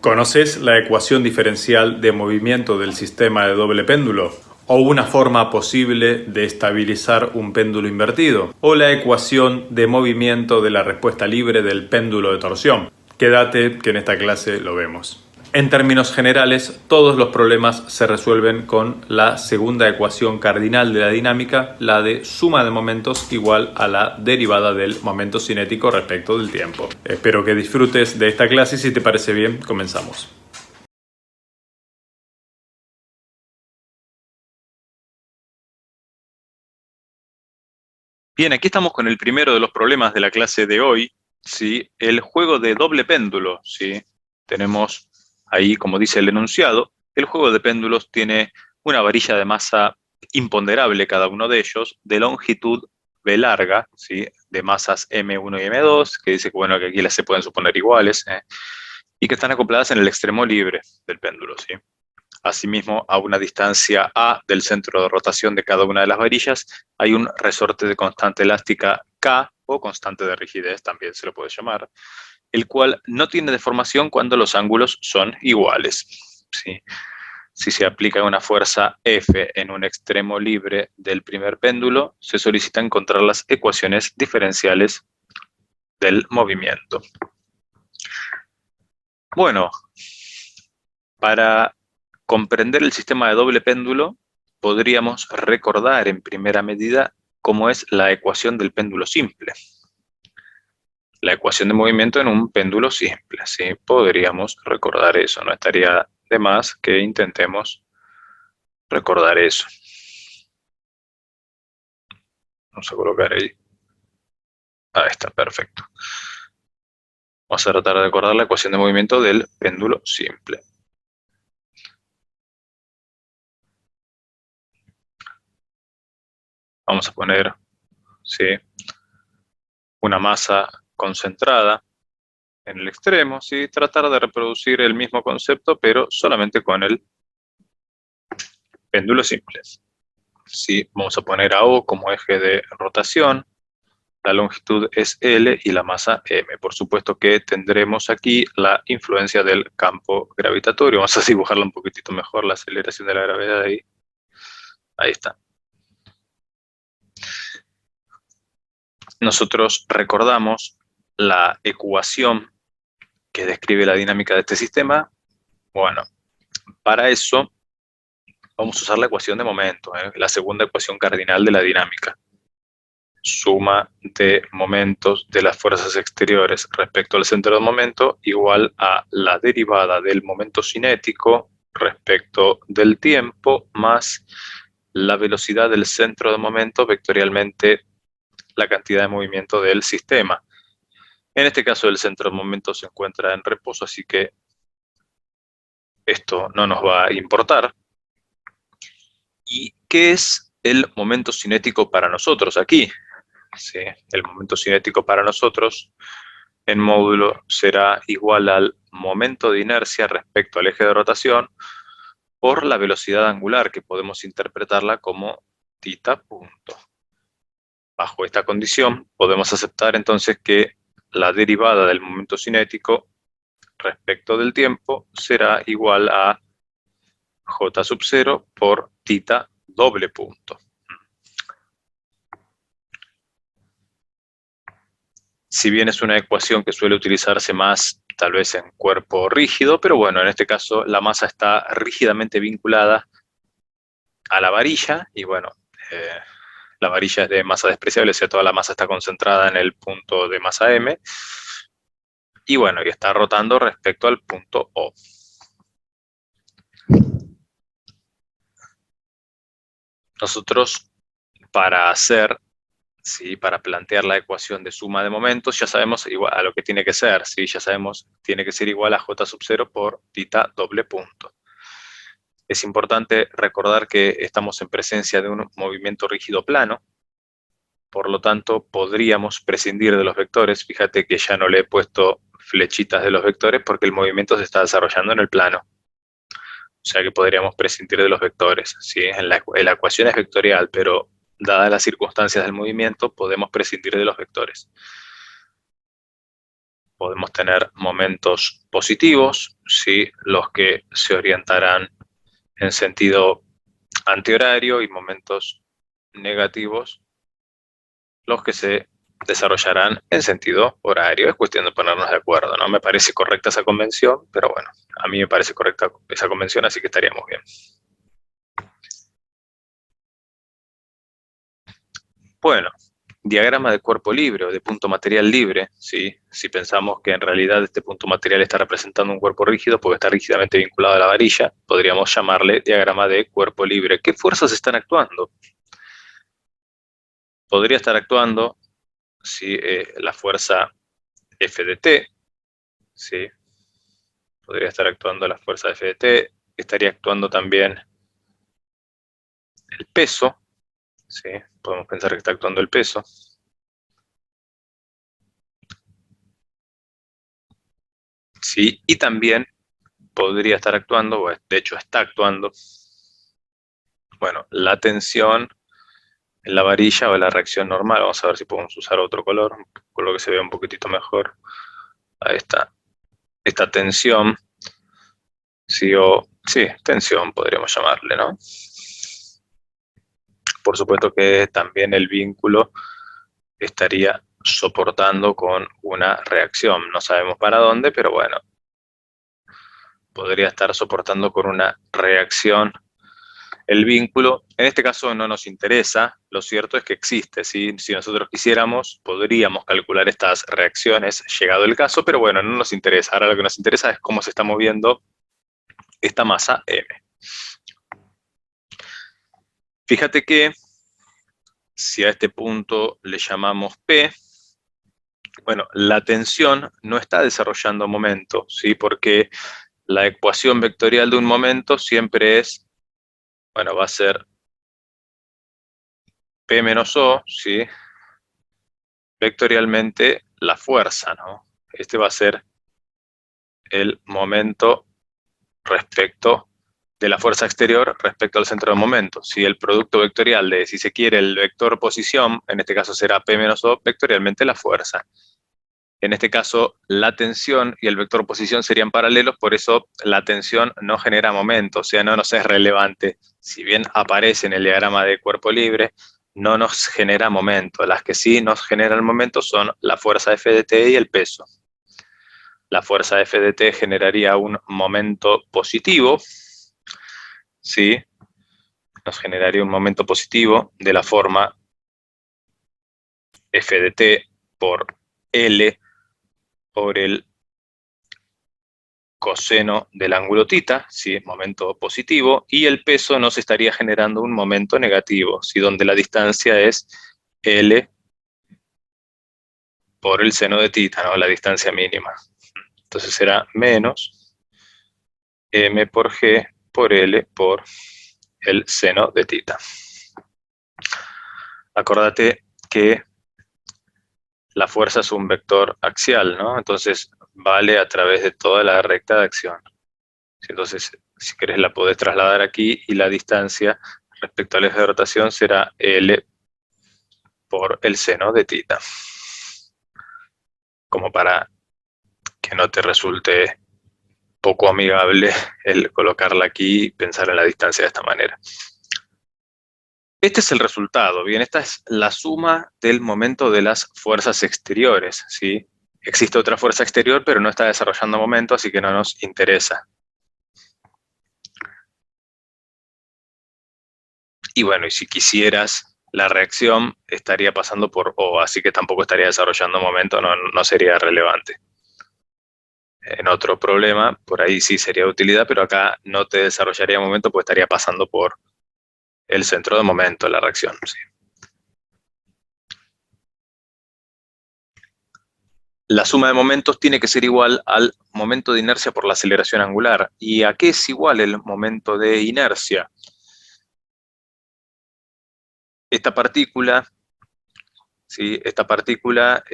¿Conoces la ecuación diferencial de movimiento del sistema de doble péndulo? ¿O una forma posible de estabilizar un péndulo invertido? ¿O la ecuación de movimiento de la respuesta libre del péndulo de torsión? Quédate que en esta clase lo vemos. En términos generales, todos los problemas se resuelven con la segunda ecuación cardinal de la dinámica, la de suma de momentos igual a la derivada del momento cinético respecto del tiempo. Espero que disfrutes de esta clase y si te parece bien, comenzamos. Bien, aquí estamos con el primero de los problemas de la clase de hoy, ¿sí? El juego de doble péndulo, ¿sí? Tenemos ahí, como dice el enunciado, el juego de péndulos tiene una varilla de masa imponderable cada uno de ellos, de longitud B larga, ¿sí? De masas M1 y M2, que dice que, bueno, que aquí las se pueden suponer iguales, y que están acopladas en el extremo libre del péndulo, ¿sí? Asimismo, a una distancia A del centro de rotación de cada una de las varillas, hay un resorte de constante elástica K, o constante de rigidez, también se lo puede llamar, el cual no tiene deformación cuando los ángulos son iguales, ¿sí? Si se aplica una fuerza F en un extremo libre del primer péndulo, se solicita encontrar las ecuaciones diferenciales del movimiento. Bueno, para comprender el sistema de doble péndulo, podríamos recordar en primera medida cómo es la ecuación del péndulo simple. La ecuación de movimiento en un péndulo simple, ¿sí? Podríamos recordar eso, no estaría de más que intentemos recordar eso. Vamos a colocar ahí. Ahí está, perfecto. Vamos a tratar de recordar la ecuación de movimiento del péndulo simple. Vamos a poner, ¿sí?, una masa concentrada en el extremo, ¿sí? Tratar de reproducir el mismo concepto, pero solamente con el péndulo simple. ¿Sí? Vamos a poner a O como eje de rotación, la longitud es L y la masa M. Por supuesto que tendremos aquí la influencia del campo gravitatorio. Vamos a dibujarla un poquitito mejor, la aceleración de la gravedad ahí. Ahí está. Nosotros recordamos la ecuación que describe la dinámica de este sistema. Bueno, para eso vamos a usar la ecuación de momento, la segunda ecuación cardinal de la dinámica. Suma de momentos de las fuerzas exteriores respecto al centro de momento igual a la derivada del momento cinético respecto del tiempo más la velocidad del centro de momento vectorialmente la cantidad de movimiento del sistema. En este caso el centro de momento se encuentra en reposo, así que esto no nos va a importar. ¿Y qué es el momento cinético para nosotros aquí? ¿Sí? El momento cinético para nosotros en módulo será igual al momento de inercia respecto al eje de rotación por la velocidad angular, que podemos interpretarla como θ punto. Bajo esta condición podemos aceptar entonces que la derivada del momento cinético respecto del tiempo será igual a J sub 0 por θ doble punto. Si bien es una ecuación que suele utilizarse más tal vez en cuerpo rígido, pero bueno, en este caso la masa está rígidamente vinculada a la varilla y bueno, la varilla es de masa despreciable, o sea, toda la masa está concentrada en el punto de masa M y bueno, y está rotando respecto al punto O. Nosotros para hacer, ¿sí?, para plantear la ecuación de suma de momentos, ya sabemos igual a lo que tiene que ser, ¿sí? Ya sabemos, tiene que ser igual a J sub 0 por θ doble punto. Es importante recordar que estamos en presencia de un movimiento rígido plano, por lo tanto podríamos prescindir de los vectores. Fíjate que ya no le he puesto flechitas de los vectores porque el movimiento se está desarrollando en el plano. O sea que podríamos prescindir de los vectores, ¿sí? La ecuación es vectorial, pero dadas las circunstancias del movimiento podemos prescindir de los vectores. podemos tener momentos positivos, ¿sí? Los que se orientarán en sentido antihorario, y momentos negativos, los que se desarrollarán en sentido horario. Es cuestión de ponernos de acuerdo, ¿no? Me parece correcta esa convención, pero bueno, a mí me parece correcta esa convención, así que estaríamos bien. Bueno, diagrama de cuerpo libre o de punto material libre, ¿sí? Si pensamos que en realidad este punto material está representando un cuerpo rígido porque está rígidamente vinculado a la varilla, podríamos llamarle diagrama de cuerpo libre. ¿Qué fuerzas están actuando? Podría estar actuando, ¿sí? La fuerza F de T, ¿sí? Podría estar actuando la fuerza F de T, estaría actuando también el peso, ¿sí? Podemos pensar que está actuando el peso. ¿Sí? Y también podría estar actuando, o de hecho está actuando, bueno, la tensión en la varilla o la reacción normal. Vamos a ver si podemos usar otro color, con lo que se vea un poquitito mejor. Ahí está. Esta tensión, sí, sí, tensión podríamos llamarle, ¿no? Por supuesto que también el vínculo estaría soportando con una reacción. No sabemos para dónde, pero bueno, podría estar soportando con una reacción el vínculo. En este caso no nos interesa, lo cierto es que existe, ¿sí? Si nosotros quisiéramos, podríamos calcular estas reacciones llegado el caso, pero bueno, no nos interesa. Ahora lo que nos interesa es cómo se está moviendo esta masa M. Fíjate que si a este punto le llamamos P, bueno, la tensión no está desarrollando momento, ¿sí? Porque la ecuación vectorial de un momento siempre es, bueno, va a ser P menos O, ¿sí? Vectorialmente la fuerza, ¿no? Este va a ser el momento respecto de la fuerza exterior respecto al centro de momento. Si el producto vectorial de, si se quiere, el vector posición, en este caso será P menos O, vectorialmente la fuerza. En este caso, la tensión y el vector posición serían paralelos, por eso la tensión no genera momento, o sea, no nos es relevante. Si bien aparece en el diagrama de cuerpo libre, no nos genera momento. Las que sí nos generan momento son la fuerza F de T y el peso. La fuerza F de T generaría un momento positivo, ¿sí? Nos generaría un momento positivo de la forma F de T por L por el coseno del ángulo θ, ¿sí? Momento positivo, y el peso nos estaría generando un momento negativo, ¿sí? Donde la distancia es L por el seno de θ, ¿no? La distancia mínima. Entonces será menos M por G por L por el seno de θ. Acordate que la fuerza es un vector axial, ¿no? Entonces vale a través de toda la recta de acción. Entonces, si querés la podés trasladar aquí, y la distancia respecto al eje de rotación será L por el seno de θ. Como para que no te resulte poco amigable el colocarla aquí y pensar en la distancia de esta manera. Este es el resultado, bien, esta es la suma del momento de las fuerzas exteriores, ¿sí? Existe otra fuerza exterior, pero no está desarrollando momento, así que no nos interesa. Y bueno, y si quisieras, la reacción estaría pasando por O, así que tampoco estaría desarrollando momento, no sería relevante. En otro problema, por ahí sí sería de utilidad, pero acá no te desarrollaría momento porque estaría pasando por el centro de momento de la reacción, ¿sí? La suma de momentos tiene que ser igual al momento de inercia por la aceleración angular. ¿Y a qué es igual el momento de inercia? Esta partícula, ¿sí? Esta partícula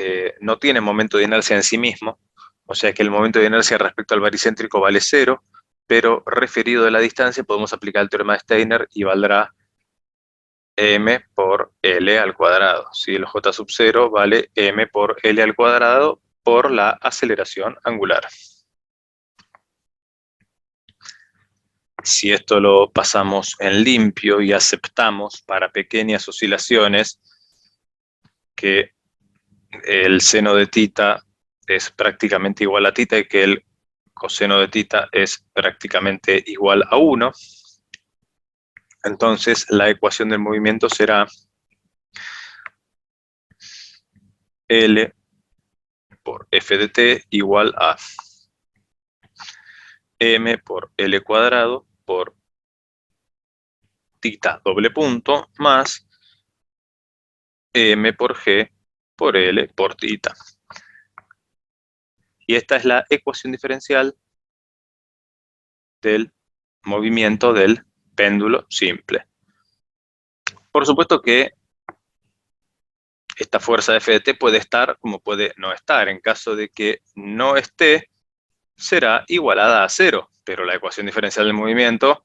no tiene momento de inercia en sí mismo, o sea que el momento de inercia respecto al baricéntrico vale 0, pero referido a la distancia podemos aplicar el teorema de Steiner y valdrá m por L al cuadrado. ¿Sí? El J sub 0 vale m por L al cuadrado, por la aceleración angular. Si esto lo pasamos en limpio y aceptamos para pequeñas oscilaciones que el seno de tita es prácticamente igual a tita y que el coseno de tita es prácticamente igual a 1, entonces la ecuación del movimiento será L por f de t igual a m por L cuadrado por tita doble punto más m por g por L por tita. Y esta es la ecuación diferencial del movimiento del péndulo simple. Por supuesto que esta fuerza de f de t puede estar como puede no estar. En caso de que no esté, será igualada a 0, pero la ecuación diferencial del movimiento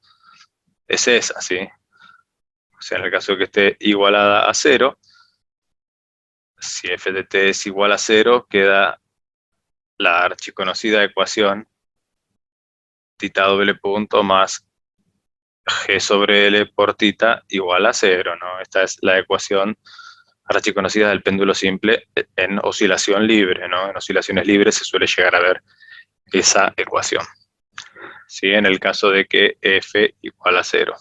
es esa, ¿sí? O sea, en el caso de que esté igualada a 0, si f de t es igual a 0, queda la archiconocida ecuación tita doble punto más g sobre L por tita igual a 0, ¿no? Esta es la ecuación archiconocida del péndulo simple en oscilación libre, ¿no? En oscilaciones libres se suele llegar a ver esa ecuación, ¿sí? En el caso de que f igual a 0.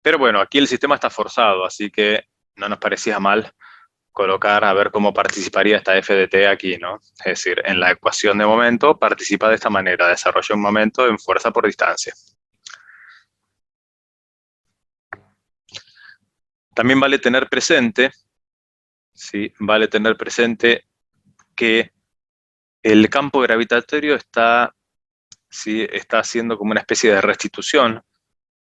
Pero bueno, aquí el sistema está forzado, así que no nos parecía mal colocar a ver cómo participaría esta f de t aquí, ¿no? Es decir, en la ecuación de momento participa de esta manera, desarrolla un momento en fuerza por distancia. También vale tener presente, ¿sí? Vale tener presente que el campo gravitatorio está, ¿sí? Está haciendo como una especie de restitución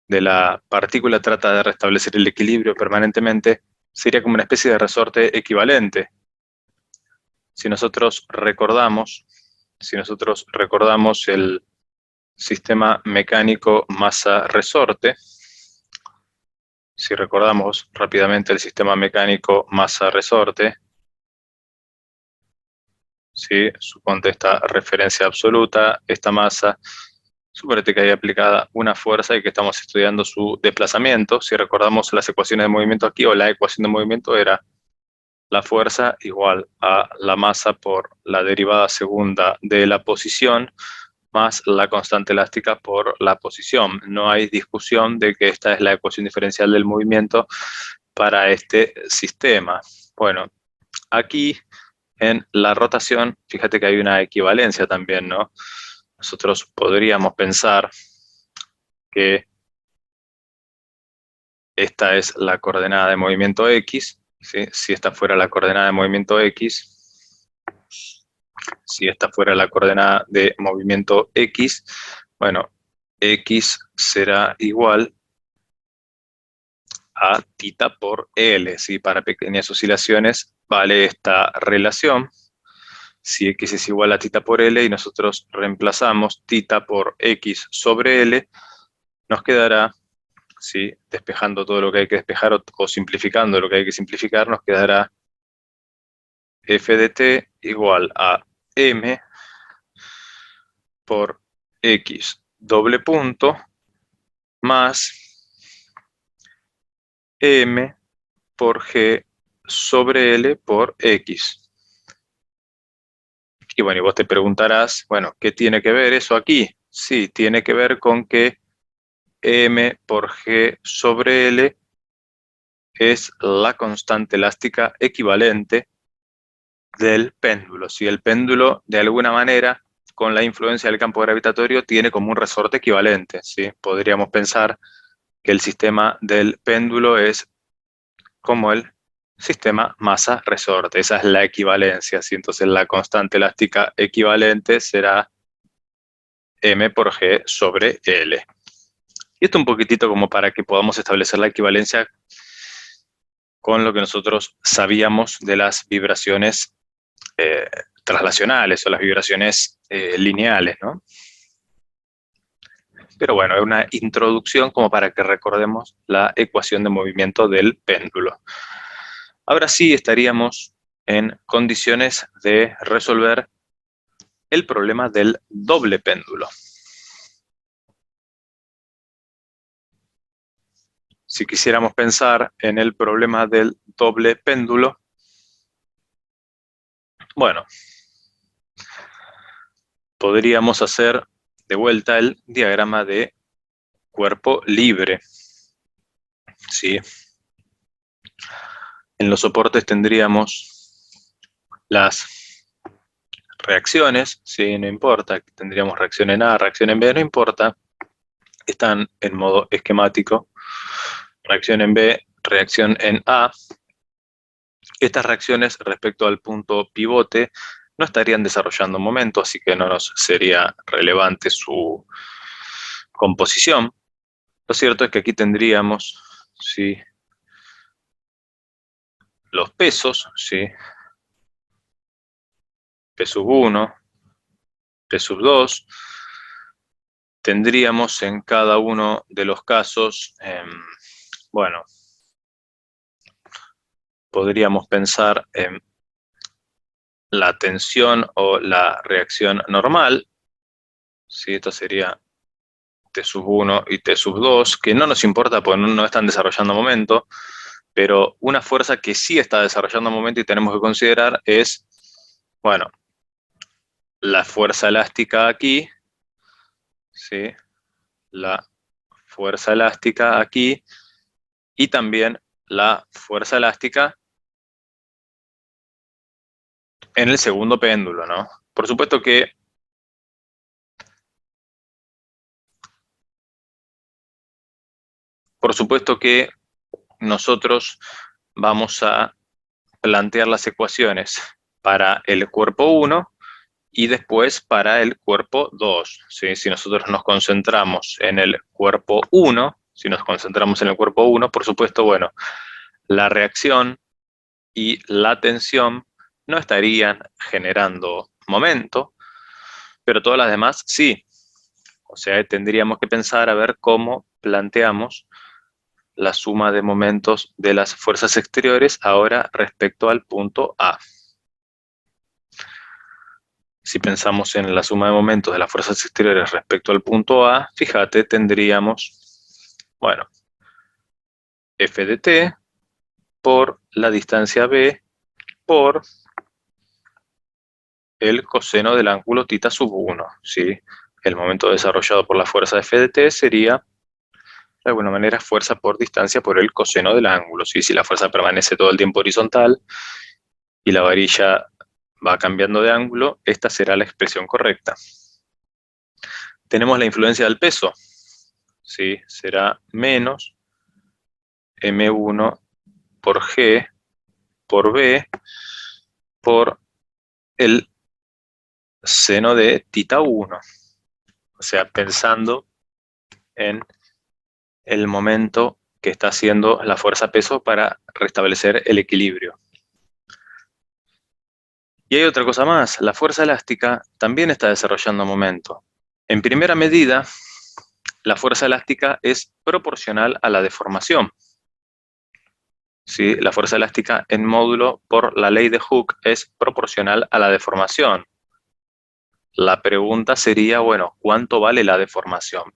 de la partícula, trata de restablecer el equilibrio permanentemente, sería como una especie de resorte equivalente. Si nosotros recordamos el sistema mecánico masa-resorte, si recordamos rápidamente el sistema mecánico masa-resorte, ¿sí? Suponte esta referencia absoluta, esta masa, suponete que hay aplicada una fuerza y que estamos estudiando su desplazamiento. Si recordamos las ecuaciones de movimiento aquí, o la ecuación de movimiento era la fuerza igual a la masa por la derivada segunda de la posición más la constante elástica por la posición. No hay discusión de que esta es la ecuación diferencial del movimiento para este sistema. Bueno, aquí en la rotación, fíjate que hay una equivalencia también, ¿no? Nosotros podríamos pensar que esta es la coordenada de movimiento X, ¿sí? Si esta fuera la coordenada de movimiento X, si esta fuera la coordenada de movimiento X, bueno, X será igual a tita por L, ¿sí? Para pequeñas oscilaciones vale esta relación. Si X es igual a tita por L y nosotros reemplazamos tita por X sobre L, nos quedará, ¿sí? Despejando todo lo que hay que despejar o simplificando lo que hay que simplificar, nos quedará f de t igual a m por X doble punto más m por g sobre L por X. Y bueno, y vos te preguntarás, bueno, ¿qué tiene que ver eso aquí? Sí, tiene que ver con que m por g sobre L es la constante elástica equivalente del péndulo. Si el péndulo, de alguna manera, con la influencia del campo gravitatorio, tiene como un resorte equivalente, ¿sí? Podríamos pensar que el sistema del péndulo es como el sistema masa-resorte. Esa es la equivalencia, ¿sí? Entonces la constante elástica equivalente será m por g sobre L. Y esto un poquitito como para que podamos establecer la equivalencia con lo que nosotros sabíamos de las vibraciones traslacionales o las vibraciones lineales, ¿no? Pero bueno, es una introducción como para que recordemos la ecuación de movimiento del péndulo. Ahora sí estaríamos en condiciones de resolver el problema del doble péndulo. Si quisiéramos pensar en el problema del doble péndulo, bueno, podríamos hacer de vuelta el diagrama de cuerpo libre. ¿Sí? En los soportes tendríamos las reacciones, ¿sí? No importa, tendríamos reacción en A, reacción en B, no importa, están en modo esquemático. Reacción en B, reacción en A. Estas reacciones respecto al punto pivote no estarían desarrollando momento, así que no nos sería relevante su composición. Lo cierto es que aquí tendríamos, ¿sí?, los pesos, ¿sí? P sub 1, P sub 2. Tendríamos en cada uno de los casos, bueno, podríamos pensar en la tensión o la reacción normal, ¿sí? Esto sería T sub 1 y T sub 2, que no nos importa porque no están desarrollando momento, pero una fuerza que sí está desarrollando momento y tenemos que considerar es, bueno, la fuerza elástica aquí, ¿sí? La fuerza elástica aquí y también la fuerza elástica en el segundo péndulo, ¿no? Por supuesto que nosotros vamos a plantear las ecuaciones para el cuerpo 1 y después para el cuerpo 2, ¿sí? Si nosotros nos concentramos en el cuerpo 1, por supuesto, bueno, la reacción y la tensión no estarían generando momento, pero todas las demás sí. O sea, tendríamos que pensar a ver cómo planteamos la suma de momentos de las fuerzas exteriores ahora respecto al punto A. Si pensamos en la suma de momentos de las fuerzas exteriores respecto al punto A, fíjate, tendríamos, bueno, F de t por la distancia B por el coseno del ángulo θ sub 1, ¿sí? El momento desarrollado por la fuerza F de t sería, de alguna manera, fuerza por distancia por el coseno del ángulo, ¿sí? Si la fuerza permanece todo el tiempo horizontal y la varilla va cambiando de ángulo, esta será la expresión correcta. Tenemos la influencia del peso, ¿sí? Será menos M1 por G por B por el seno de θ1. O sea, pensando en el momento que está haciendo la fuerza peso para restablecer el equilibrio. Y hay otra cosa más, la fuerza elástica también está desarrollando momento. En primera medida, la fuerza elástica es proporcional a la deformación. ¿Sí? La fuerza elástica en módulo por la ley de Hooke es proporcional a la deformación. La pregunta sería, bueno, ¿cuánto vale la deformación?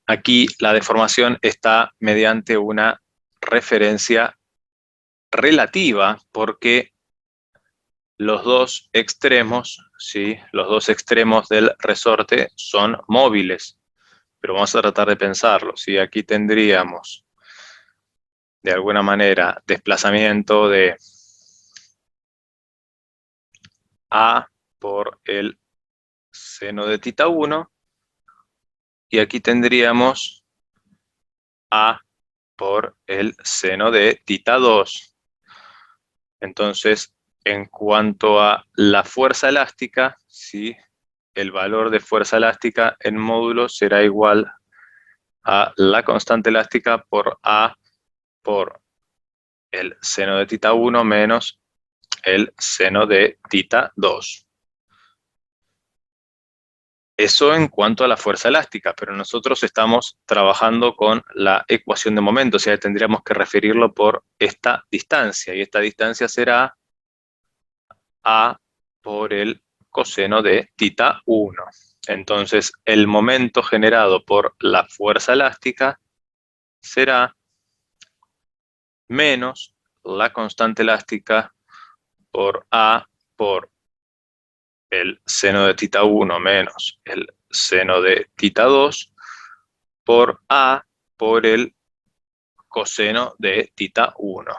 Aquí la deformación está mediante una referencia relativa porque los dos extremos, ¿sí?, los dos extremos del resorte son móviles. Pero vamos a tratar de pensarlo. ¿Sí? Aquí tendríamos, de alguna manera, desplazamiento de A por el seno de θ1 y aquí tendríamos A por el seno de θ2. Entonces, en cuanto a la fuerza elástica, ¿sí?, el valor de fuerza elástica en módulo será igual a la constante elástica por A por el seno de θ1 menos el seno de θ2. Eso en cuanto a la fuerza elástica, pero nosotros estamos trabajando con la ecuación de momento, o sea, tendríamos que referirlo por esta distancia, y esta distancia será A por el coseno de θ 1. Entonces, el momento generado por la fuerza elástica será menos la constante elástica por A por el seno de θ 1 menos el seno de θ 2 por A por el coseno de θ 1.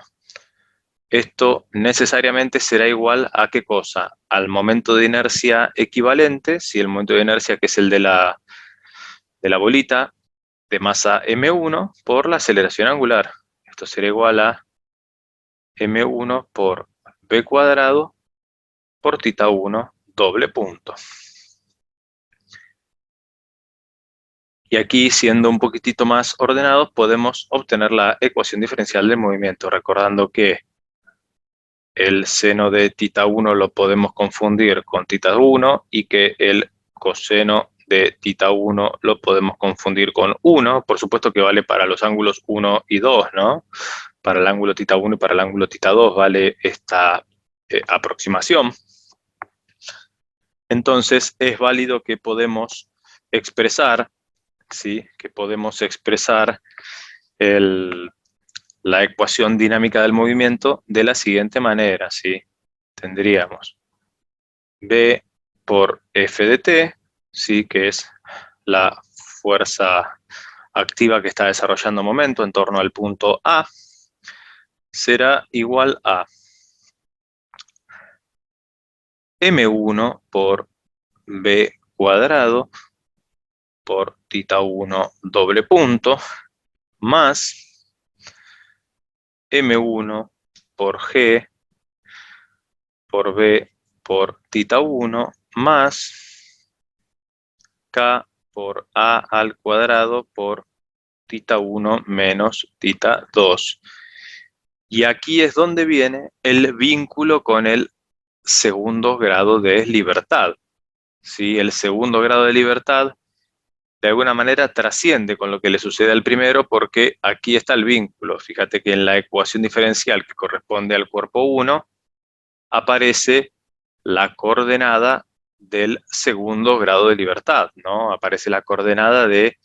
Esto necesariamente será igual a ¿qué cosa? Al momento de inercia equivalente, si el momento de inercia que es el de la bolita de masa m1 por la aceleración angular. Esto será igual a m1 por b cuadrado por θ 1 doble punto. Y aquí, siendo un poquitito más ordenados, podemos obtener la ecuación diferencial del movimiento, recordando que el seno de θ 1 lo podemos confundir con θ 1 y que el coseno de θ 1 lo podemos confundir con 1, por supuesto que vale para los ángulos 1 y 2, ¿no? Para el ángulo θ 1 y para el ángulo θ 2 vale esta aproximación. Entonces es válido que podemos expresar, ¿sí? Que podemos expresar la ecuación dinámica del movimiento de la siguiente manera, ¿sí? Tendríamos B por F de t, ¿sí? Que es la fuerza activa que está desarrollando momento en torno al punto A, será igual a M1 por B cuadrado por θ 1 doble punto más M1 por G por B por θ 1 más K por A al cuadrado por θ 1 menos θ 2. Y aquí es donde viene el vínculo con el segundo grado de libertad. ¿Sí? El segundo grado de libertad de alguna manera trasciende con lo que le sucede al primero, porque aquí está el vínculo. Fíjate que en la ecuación diferencial que corresponde al cuerpo 1 aparece la coordenada del segundo grado de libertad, ¿no? Aparece la coordenada de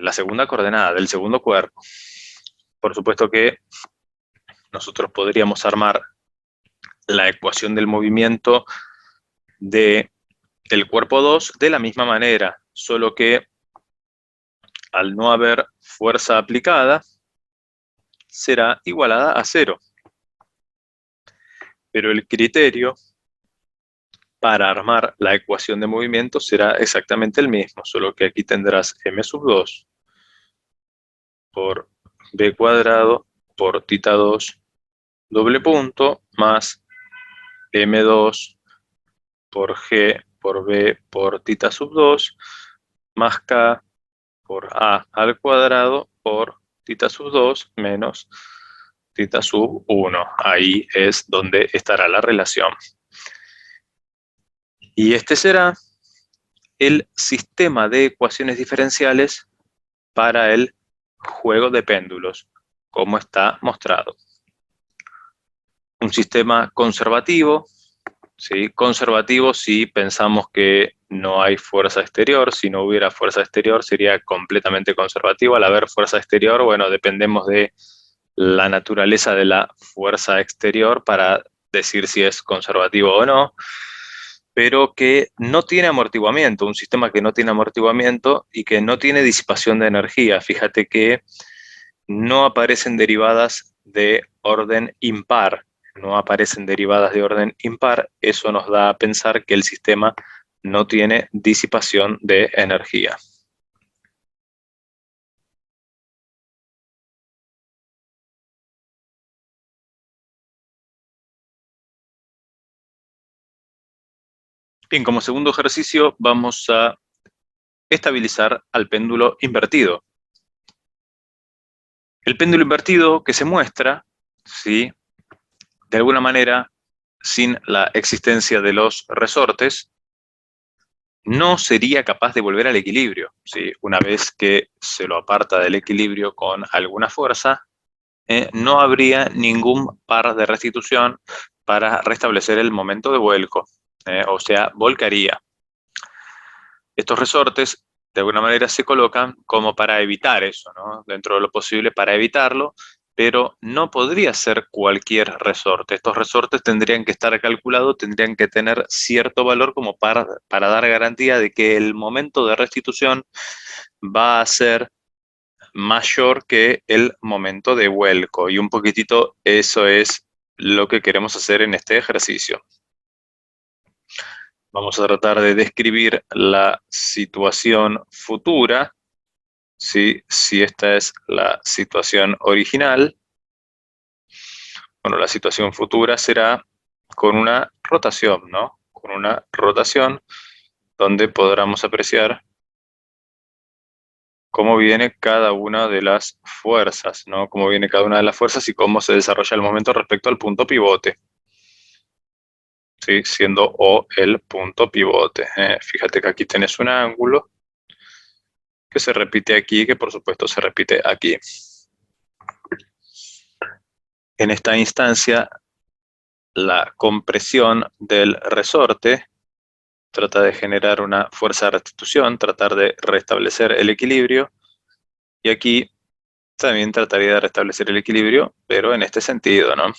la segunda coordenada del segundo cuerpo. Por supuesto que nosotros podríamos armar la ecuación del movimiento del cuerpo 2 de la misma manera, solo que al no haber fuerza aplicada, será igualada a 0. Pero el criterio para armar la ecuación de movimiento será exactamente el mismo, solo que aquí tendrás m sub 2 por b cuadrado por θ 2 doble punto más m2 por g por b por θ sub 2 más k por a al cuadrado por θ sub 2 menos θ sub 1. Ahí es donde estará la relación. Y este será el sistema de ecuaciones diferenciales para el juego de péndulos, como está mostrado. Un sistema conservativo, ¿sí? Conservativo si pensamos que no hay fuerza exterior. Si no hubiera fuerza exterior sería completamente conservativo. Al haber fuerza exterior, bueno, dependemos de la naturaleza de la fuerza exterior para decir si es conservativo o no, pero que no tiene amortiguamiento, un sistema que no tiene amortiguamiento y que no tiene disipación de energía. Fíjate que no aparecen derivadas de orden impar, no aparecen derivadas de orden impar. Eso nos da a pensar que el sistema no tiene disipación de energía. Bien, como segundo ejercicio vamos a estabilizar al péndulo invertido. El péndulo invertido que se muestra, ¿sí? De alguna manera, sin la existencia de los resortes, no sería capaz de volver al equilibrio, ¿sí? Una vez que se lo aparta del equilibrio con alguna fuerza, no habría ningún par de restitución para restablecer el momento de vuelco, o sea, volcaría. Estos resortes, de alguna manera, se colocan como para evitar eso, ¿no? Dentro de lo posible para evitarlo, pero no podría ser cualquier resorte. Estos resortes tendrían que estar calculados, tendrían que tener cierto valor como para dar garantía de que el momento de restitución va a ser mayor que el momento de vuelco. Y un poquitito eso es lo que queremos hacer en este ejercicio. Vamos a tratar de describir la situación futura, ¿sí? Si esta es la situación original. Bueno, la situación futura será con una rotación, ¿no? Con una rotación donde podamos apreciar cómo viene cada una de las fuerzas, ¿no? Cómo viene cada una de las fuerzas y cómo se desarrolla el momento respecto al punto pivote, ¿sí? Siendo O el punto pivote. Fíjate que aquí tenés un ángulo que se repite aquí, que por supuesto se repite aquí. En esta instancia, la compresión del resorte trata de generar una fuerza de restitución, tratar de restablecer el equilibrio, y aquí también trataría de restablecer el equilibrio, pero en este sentido, ¿no?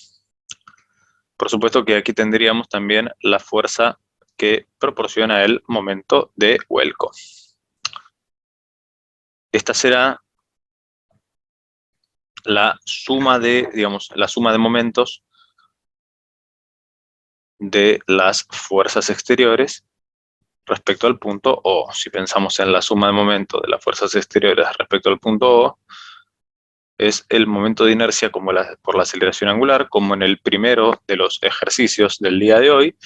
Por supuesto que aquí tendríamos también la fuerza que proporciona el momento de vuelco. Esta será la suma de, digamos, la suma de momentos de las fuerzas exteriores respecto al punto O. Si pensamos en la suma de momentos de las fuerzas exteriores respecto al punto O, es el momento de inercia como por la aceleración angular, como en el primero de los ejercicios del día de hoy,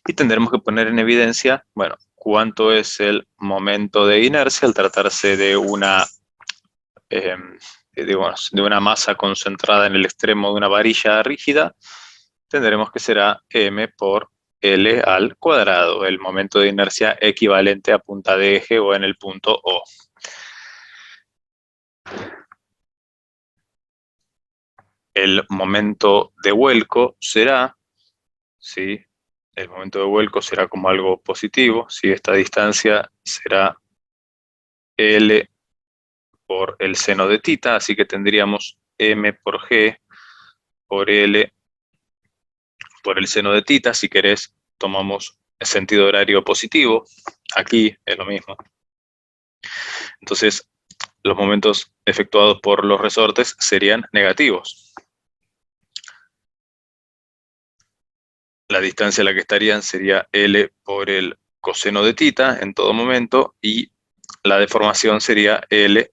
y tendremos que poner en evidencia, bueno, cuánto es el momento de inercia al tratarse de eh, de una masa concentrada en el extremo de una varilla rígida. Tendremos que será m por L al cuadrado, el momento de inercia equivalente a punta de eje o en el punto O. El momento de vuelco será, ¿sí? El momento de vuelco será como algo positivo, ¿sí? Esta distancia será L por el seno de tita, así que tendríamos M por G por L por el seno de tita. Si querés, tomamos el sentido horario positivo, aquí es lo mismo. Entonces, los momentos efectuados por los resortes serían negativos. La distancia a la que estarían sería L por el coseno de tita en todo momento, y la deformación sería L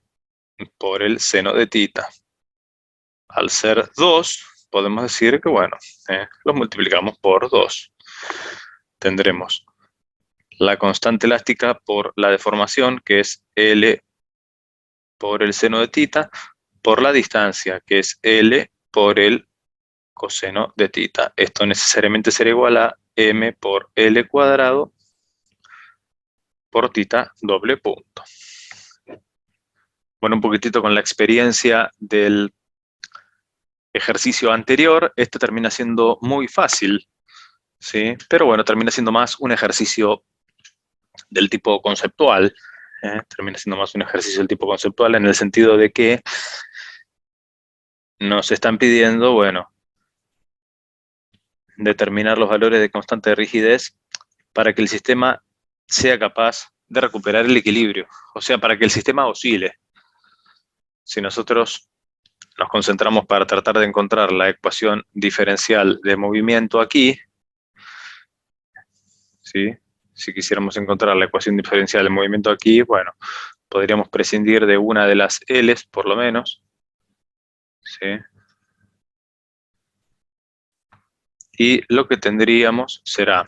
por el seno de tita. Al ser 2, podemos decir que, bueno, los multiplicamos por 2. Tendremos la constante elástica por la deformación, que es L por el seno de tita, por la distancia, que es L por el coseno de tita. Esto necesariamente será igual a m por L cuadrado por tita doble punto. Bueno, un poquitito con la experiencia del ejercicio anterior, este termina siendo muy fácil, ¿sí? Pero bueno, termina siendo más un ejercicio del tipo conceptual, termina siendo más un ejercicio del tipo conceptual en el sentido de que nos están pidiendo, bueno, determinar los valores de constante de rigidez para que el sistema sea capaz de recuperar el equilibrio, o sea, para que el sistema oscile. Si nosotros nos concentramos para tratar de encontrar la ecuación diferencial de movimiento aquí, ¿sí? Si quisiéramos encontrar la ecuación diferencial de movimiento aquí, bueno, podríamos prescindir de una de las L's, por lo menos, ¿sí? Y lo que tendríamos será,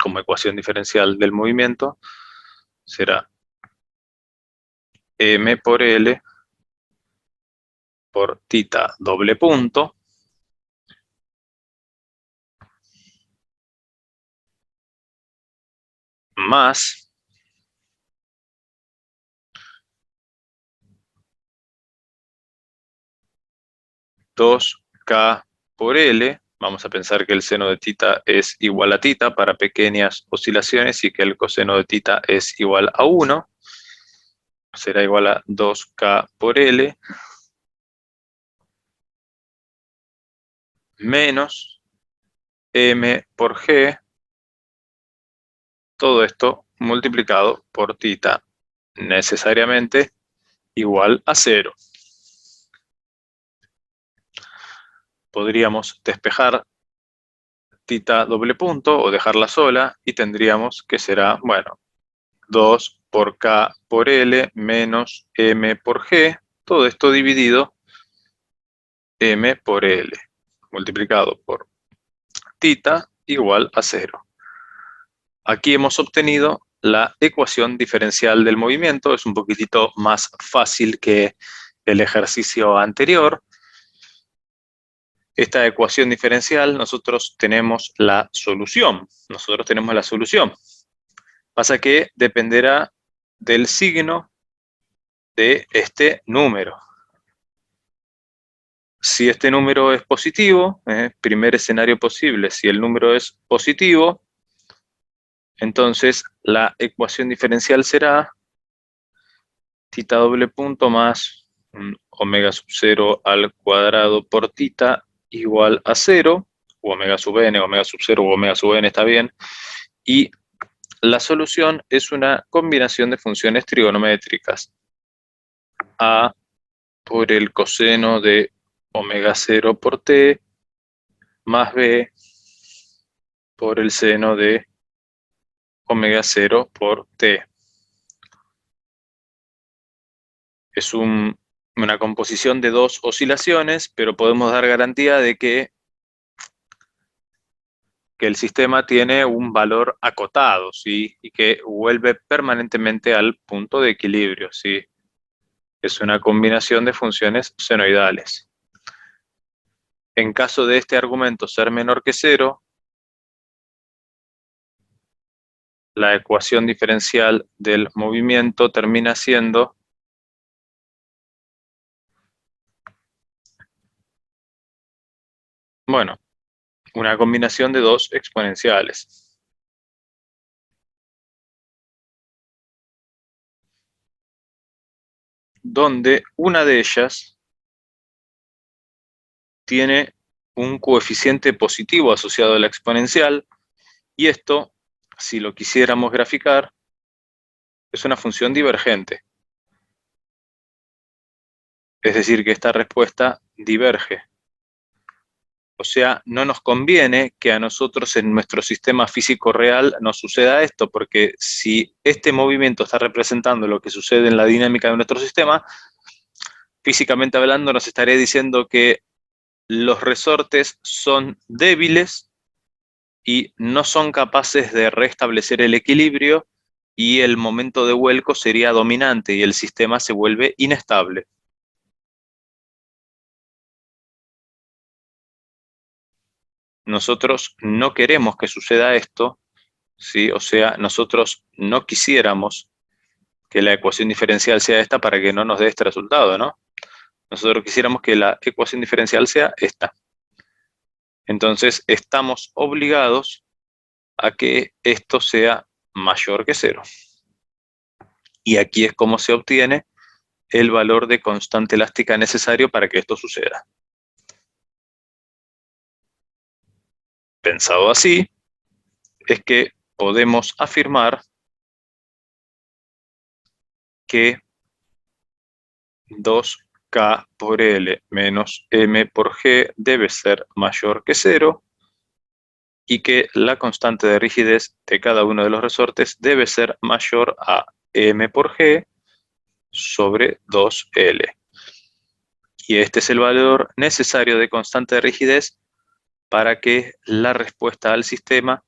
como ecuación diferencial del movimiento, será m por L por tita doble punto más dos K por L. Vamos a pensar que el seno de tita es igual a tita para pequeñas oscilaciones y que el coseno de tita es igual a 1. Será igual a 2K por L menos M por G. Todo esto multiplicado por tita, necesariamente igual a 0. Podríamos despejar tita doble punto o dejarla sola y tendríamos que será, bueno, 2 por K por L menos M por G, todo esto dividido M por L, multiplicado por tita igual a 0. Aquí hemos obtenido la ecuación diferencial del movimiento. Es un poquitito más fácil que el ejercicio anterior. Esta ecuación diferencial, nosotros tenemos la solución. Pasa que dependerá del signo de este número. Si este número es positivo, primer escenario posible, si el número es positivo, entonces la ecuación diferencial será tita doble punto más omega sub 0 al cuadrado por tita igual a 0, o omega sub n, omega sub 0 o omega sub n está bien, y la solución es una combinación de funciones trigonométricas. A por el coseno de omega 0 por t, más b por el seno de omega 0 por t. Es una composición de dos oscilaciones, pero podemos dar garantía de que el sistema tiene un valor acotado, ¿sí? Y que vuelve permanentemente al punto de equilibrio, ¿sí? Es una combinación de funciones senoidales. En caso de este argumento ser menor que 0, la ecuación diferencial del movimiento termina siendo bueno, una combinación de dos exponenciales. Donde una de ellas tiene un coeficiente positivo asociado a la exponencial, y esto, si lo quisiéramos graficar, es una función divergente. Es decir, que esta respuesta diverge. O sea, no nos conviene que a nosotros en nuestro sistema físico real nos suceda esto, porque si este movimiento está representando lo que sucede en la dinámica de nuestro sistema, físicamente hablando nos estaría diciendo que los resortes son débiles y no son capaces de restablecer el equilibrio, y el momento de vuelco sería dominante y el sistema se vuelve inestable. Nosotros no queremos que suceda esto, ¿sí? O sea, nosotros no quisiéramos que la ecuación diferencial sea esta para que no nos dé este resultado, ¿no? Nosotros quisiéramos que la ecuación diferencial sea esta. Entonces, estamos obligados a que esto sea mayor que 0. Y aquí es como se obtiene el valor de constante elástica necesario para que esto suceda. Pensado así, es que podemos afirmar que 2K por L menos M por G debe ser mayor que 0 y que la constante de rigidez de cada uno de los resortes debe ser mayor a M por G sobre 2L. Y este es el valor necesario de constante de rigidez para que la respuesta al sistema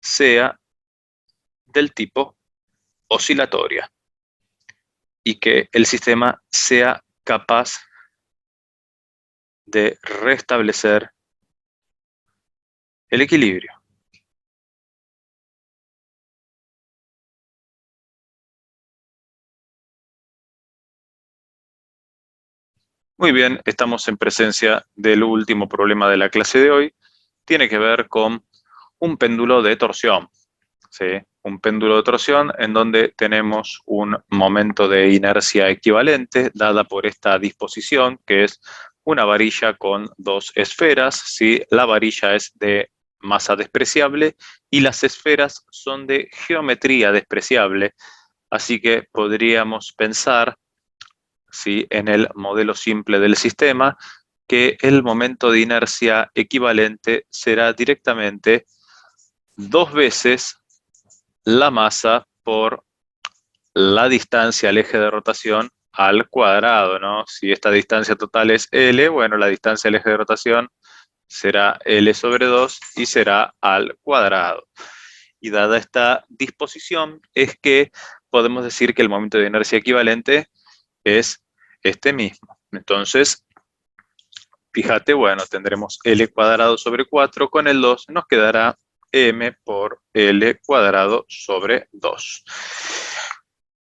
sea del tipo oscilatoria y que el sistema sea capaz de restablecer el equilibrio. Muy bien, estamos en presencia del último problema de la clase de hoy. Tiene que ver con un péndulo de torsión, ¿sí? Un péndulo de torsión en donde tenemos un momento de inercia equivalente dada por esta disposición, que es una varilla con dos esferas, ¿sí? La varilla es de masa despreciable y las esferas son de geometría despreciable. Así que podríamos pensar, ¿sí?, en el modelo simple del sistema, que el momento de inercia equivalente será directamente dos veces la masa por la distancia al eje de rotación al cuadrado, ¿no? Si esta distancia total es L, bueno, la distancia al eje de rotación será L sobre 2 y será al cuadrado. Y dada esta disposición, es que podemos decir que el momento de inercia equivalente es este mismo. Entonces, fíjate, bueno, tendremos L cuadrado sobre 4, con el 2 nos quedará M por L cuadrado sobre 2.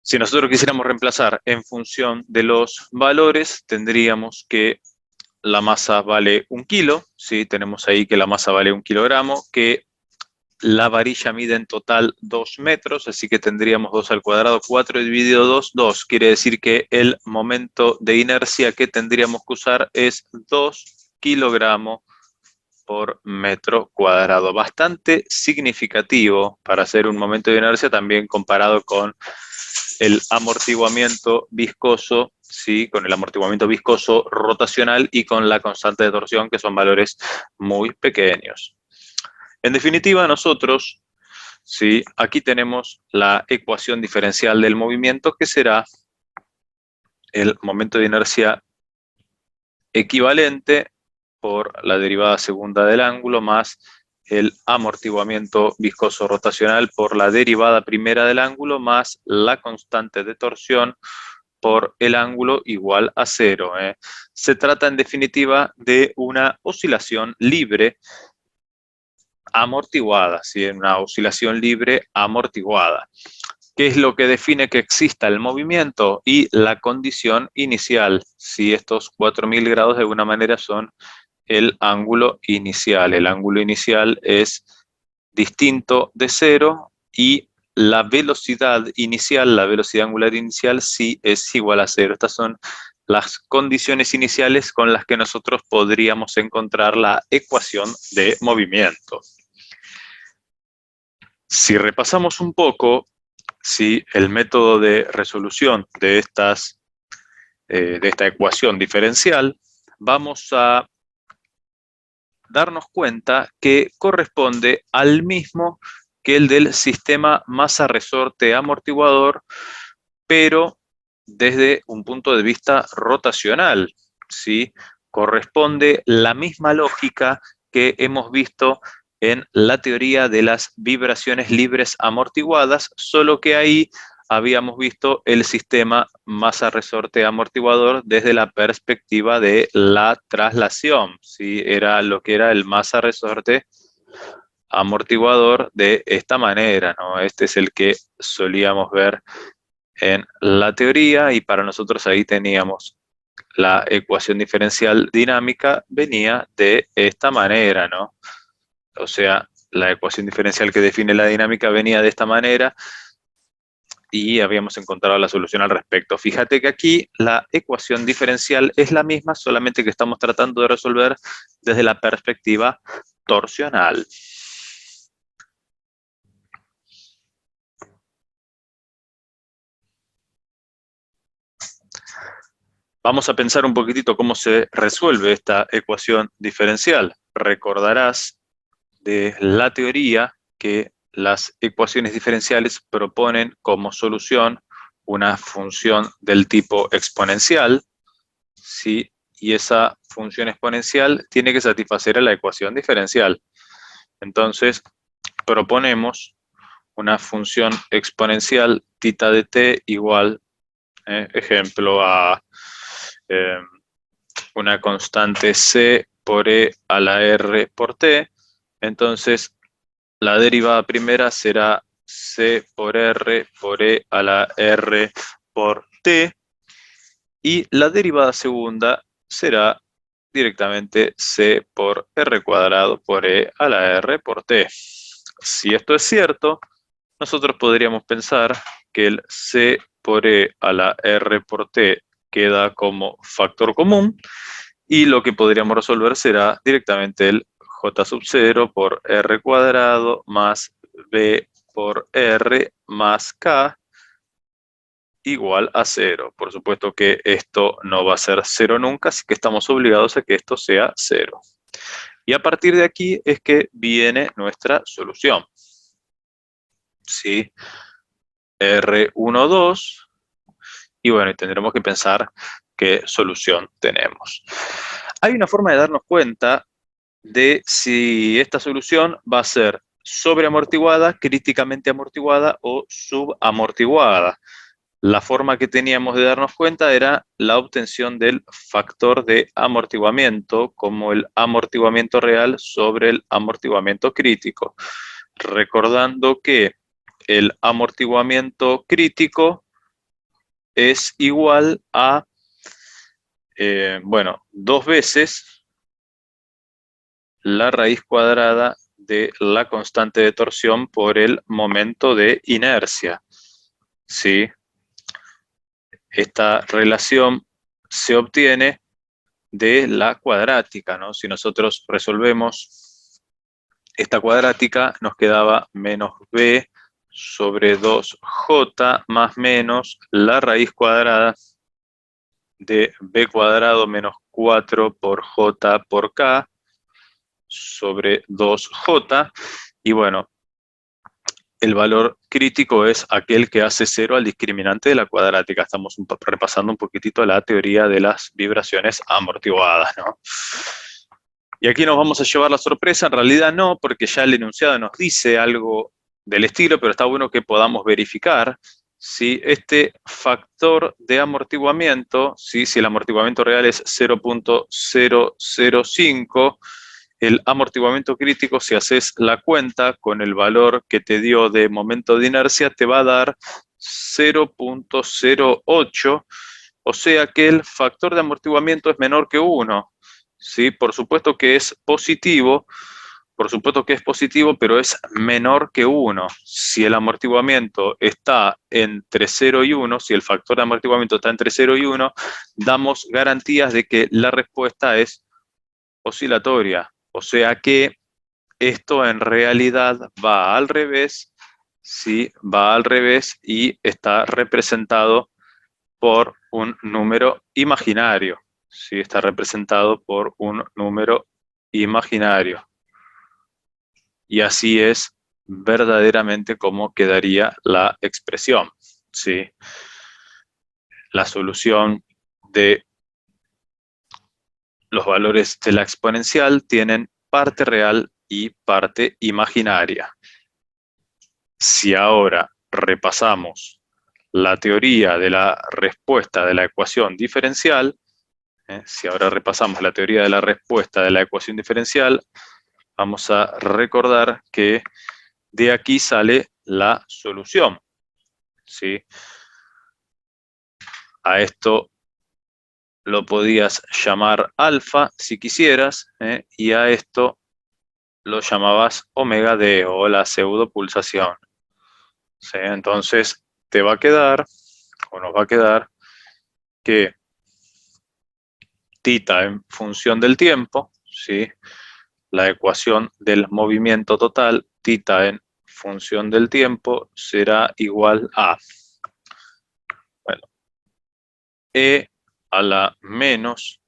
Si nosotros quisiéramos reemplazar en función de los valores, tendríamos que la masa vale 1 kilo, ¿sí? Tenemos ahí que la masa vale 1 kilogramo, que la varilla mide en total 2 metros, así que tendríamos 2 al cuadrado, 4 dividido 2, 2. Quiere decir que el momento de inercia que tendríamos que usar es 2 kilogramos por metro cuadrado. Bastante significativo para hacer un momento de inercia, también comparado con el amortiguamiento viscoso, ¿sí? Con el amortiguamiento viscoso rotacional y con la constante de torsión, que son valores muy pequeños. En definitiva, nosotros, ¿sí?, aquí tenemos la ecuación diferencial del movimiento, que será el momento de inercia equivalente por la derivada segunda del ángulo más el amortiguamiento viscoso rotacional por la derivada primera del ángulo más la constante de torsión por el ángulo igual a 0. Se trata en definitiva de una oscilación libre amortiguada, ¿sí? Una oscilación libre amortiguada. ¿Qué es lo que define que exista el movimiento? Y la condición inicial, si estos 4000 grados de alguna manera son el ángulo inicial. El ángulo inicial es distinto de 0 y la velocidad inicial, la velocidad angular inicial, sí es igual a 0. Estas son las condiciones iniciales con las que nosotros podríamos encontrar la ecuación de movimiento. Si repasamos un poco, ¿sí?, el método de resolución de esta ecuación diferencial, vamos a darnos cuenta que corresponde al mismo que el del sistema masa-resorte amortiguador, pero desde un punto de vista rotacional, ¿sí? Corresponde la misma lógica que hemos visto en la teoría de las vibraciones libres amortiguadas, solo que ahí habíamos visto el sistema masa-resorte amortiguador desde la perspectiva de la traslación, ¿sí? Era lo que era el masa-resorte amortiguador de esta manera, ¿no? Este es el que solíamos ver en la teoría, y para nosotros ahí teníamos la ecuación diferencial dinámica, venía de esta manera, ¿no? O sea, la ecuación diferencial que define la dinámica venía de esta manera y habíamos encontrado la solución al respecto. Fíjate que aquí la ecuación diferencial es la misma, solamente que estamos tratando de resolver desde la perspectiva torsional. Vamos a pensar un poquitito cómo se resuelve esta ecuación diferencial. Recordarás de la teoría que las ecuaciones diferenciales proponen como solución una función del tipo exponencial, ¿sí? Y esa función exponencial tiene que satisfacer a la ecuación diferencial. Entonces, proponemos una función exponencial θ de t igual, ejemplo, a una constante c por e a la r por t. Entonces, la derivada primera será c por r por e a la r por t, y la derivada segunda será directamente C por R cuadrado por E a la R por T. Si esto es cierto, nosotros podríamos pensar que el C por E a la R por T queda como factor común y lo que podríamos resolver será directamente el J sub 0 por R cuadrado más B por R más K igual a 0. Por supuesto que esto no va a ser 0 nunca, así que estamos obligados a que esto sea 0. Y a partir de aquí es que viene nuestra solución. ¿Sí? R1, 2. Y bueno, tendremos que pensar qué solución tenemos. Hay una forma de darnos cuenta de si esta solución va a ser sobreamortiguada, críticamente amortiguada o subamortiguada. La forma que teníamos de darnos cuenta era la obtención del factor de amortiguamiento como el amortiguamiento real sobre el amortiguamiento crítico. Recordando que el amortiguamiento crítico es igual a, bueno, 2 veces la raíz cuadrada de la constante de torsión por el momento de inercia. ¿Sí? Esta relación se obtiene de la cuadrática, ¿no? Si nosotros resolvemos esta cuadrática, nos quedaba menos b sobre 2j más menos la raíz cuadrada de b cuadrado menos 4 por j por k sobre 2j. Y bueno, el valor crítico es aquel que hace 0 al discriminante de la cuadrática. Estamos repasando un poquitito la teoría de las vibraciones amortiguadas, ¿no? Y aquí nos vamos a llevar la sorpresa. En realidad no, porque ya el enunciado nos dice algo del estilo, pero está bueno que podamos verificar si este factor de amortiguamiento, si el amortiguamiento real es 0.005, el amortiguamiento crítico, si haces la cuenta con el valor que te dio de momento de inercia, te va a dar 0.08, o sea que el factor de amortiguamiento es menor que 1. ¿Sí? Por supuesto que es positivo, pero es menor que 1. Si el amortiguamiento está entre 0 y 1, si el factor de amortiguamiento está entre 0 y 1, damos garantías de que la respuesta es oscilatoria. O sea que esto en realidad va al revés, ¿sí? Va al revés y está representado por un número imaginario. ¿Sí? Está representado por un número imaginario. Y así es verdaderamente como quedaría la expresión. ¿Sí? La solución de los valores de la exponencial tienen parte real y parte imaginaria. Si ahora repasamos la teoría de la respuesta de la ecuación diferencial, si ahora repasamos la teoría de la respuesta de la ecuación diferencial, vamos a recordar que de aquí sale la solución. ¿Sí? A esto lo podías llamar alfa si quisieras, y a esto lo llamabas omega d o la pseudopulsación. ¿Sí? Entonces te va a quedar, o nos va a quedar, que θ en función del tiempo, ¿sí? La ecuación del movimiento total, θ en función del tiempo, será igual a, bueno, E a la menos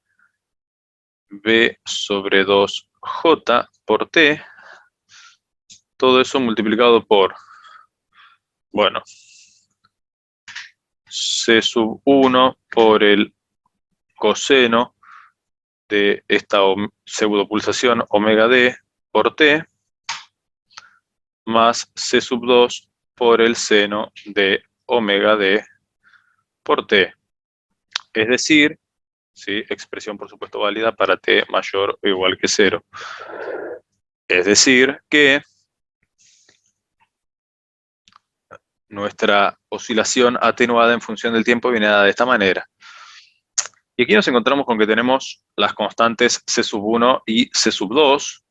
B sobre 2J por T, todo eso multiplicado por, bueno, C sub 1 por el coseno de esta pseudopulsación omega d por T, más C sub 2 por el seno de omega d por T. Es decir, ¿sí? Expresión por supuesto válida para T mayor o igual que 0. Es decir, que nuestra oscilación atenuada en función del tiempo viene dada de esta manera. Y aquí nos encontramos con que tenemos las constantes C sub 1 y C sub 2,